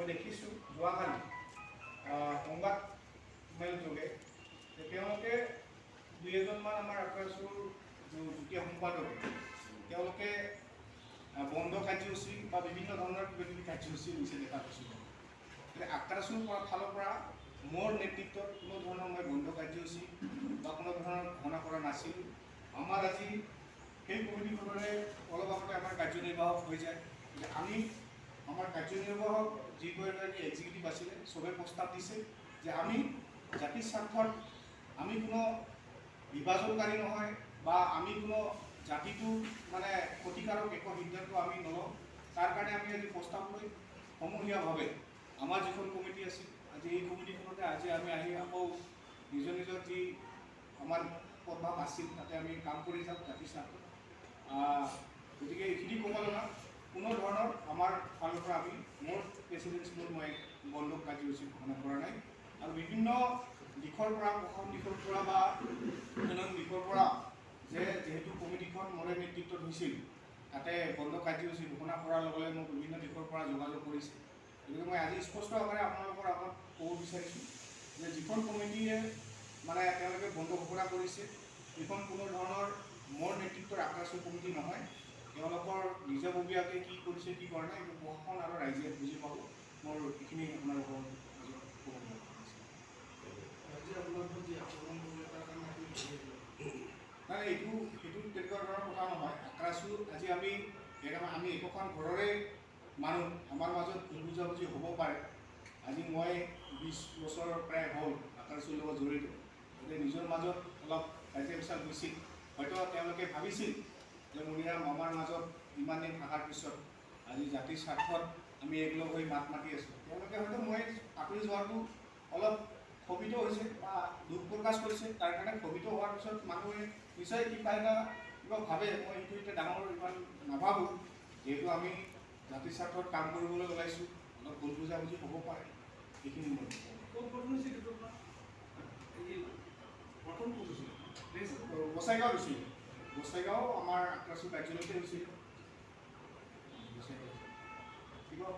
মই দেখিছোঁ যোৱাকালি সংবাদ মেল যোগে তেওঁলোকে দুই এজনমান আমাৰ আক্ৰাছুৰ যুটীয়া সম্পাদকে তেওঁলোকে বন্ধ কাৰ্যসূচী বা বিভিন্ন ধৰণৰ কিবা কিবি কাৰ্যসূচী লৈছে দেখা পাইছোঁ। আক্ৰাছুৰ ফালৰ পৰা মোৰ নেতৃত্বত কোনো ধৰণৰ মই বন্ধ কাৰ্যসূচী বা কোনো ধৰণৰ ঘোষণা কৰা নাছিলোঁ। আমাৰ আজি সেই কমিটিখনৰে অলপ আগতে আমাৰ কাৰ্যনিৰ্বাহক হৈ যায়। আমি আমাৰ কাৰ্যনিৰ্বাহক যিগৰাকী এক্সিকিউটিভ আছিলে চবে প্ৰস্তাৱ দিছে যে আমি জাতিৰ স্বাৰ্থত আমি কোনো বিভাজনকাৰী নহয় বা আমি কোনো জাতিটো মানে ক্ষতিকাৰক একো সিদ্ধান্ত আমি নলওঁ। তাৰ কাৰণে আমি আজি প্ৰস্তাৱ লৈ সমূহীয়াভাৱে আমাৰ যিখন কমিটি আছিল আজি এই কমিটিখনতে আজি আমি আহি আকৌ নিজৰ নিজৰ যি আমাৰ প্ৰভাৱ আছিল তাতে আমি কাম কৰি যাওঁ জাতিৰ স্বাৰ্থত। গতিকে এইখিনি ক'ব লগা কোনো ধৰণৰ আমাৰ ফালৰ পৰা আমি মোৰ প্ৰেচিডেঞ্চিলৈ মই বন্ধ কাৰ্যসূচী ঘোষণা কৰা নাই। আৰু বিভিন্ন দিশৰ পৰা প্ৰশাসন দিশৰ পৰা বা বিভিন্ন দিশৰ পৰা যিহেতু কমিটিখন মোৰে নেতৃত্বত হৈছিল তাতে বন্ধ কাৰ্যসূচী ঘোষণা কৰাৰ লগে লগে মোক বিভিন্ন দিশৰ পৰা যোগাযোগ কৰিছে। গতিকে মই আজি স্পষ্ট আকাৰে আপোনালোকৰ আগত ক'ব বিচাৰিছোঁ যে যিখন কমিটিয়ে মানে তেওঁলোকে বন্ধ ঘোষণা কৰিছে এইখন কোনো ধৰণৰ মোৰ নেতৃত্বৰ আক্ৰাছুৰ কমিটি নহয়। তেওঁলোকৰ নিজাববীয়াকৈ কি কৰিছে কি কৰা নাই এইটো প্ৰশাসন আৰু ৰাইজে বুজি পাব। মোৰ এইখিনি আপোনালোকৰ মাজত ক'ব নাই সেইটো তেনেকুৱা ধৰণৰ কথা নহয়। আক্ৰাছু আজি আমি একোখন ঘৰৰে মানুহ আমাৰ মাজত ভুল বুজাবুজি হ'ব পাৰে। আজি মই 20 বছৰ প্ৰায় হ'ল আক্ৰাছুৰ লগত জড়িত। গতিকে নিজৰ মাজত অলপ কাজিয়া পেচাল হৈছিল। হয়তো তেওঁলোকে ভাবিছিল যে মণিৰাম আমাৰ মাজত ইমান দিন থকাৰ পিছত আজি জাতিৰ স্বাৰ্থত আমি একলগ হৈ মাত মাতি আছোঁ। তেওঁলোকে হয়তো মই আঁতৰি যোৱাটো অলপ ক্ষোভিত হৈছে বা দুখ প্ৰকাশ কৰিছে। তাৰ কাৰণে ক্ষোভিত হোৱাৰ পিছত মানুহে নিশ্চয় কিবা ভাবে। মই সেইটো এতিয়া ডাঙৰ ইমান নাভাবোঁ। যিহেতু আমি জাতিৰ স্বাৰ্থত কাম কৰিবলৈ ওলাইছোঁ অলপ ভুল বুজাবুজি হ'ব পাৰে। এইখিনি মই গোসাইগাঁও হৈছিল। গোসাইগাঁও আমাৰ আক্ৰাছু কাৰ্যালয়তে হৈছিল। গোসাইগাঁও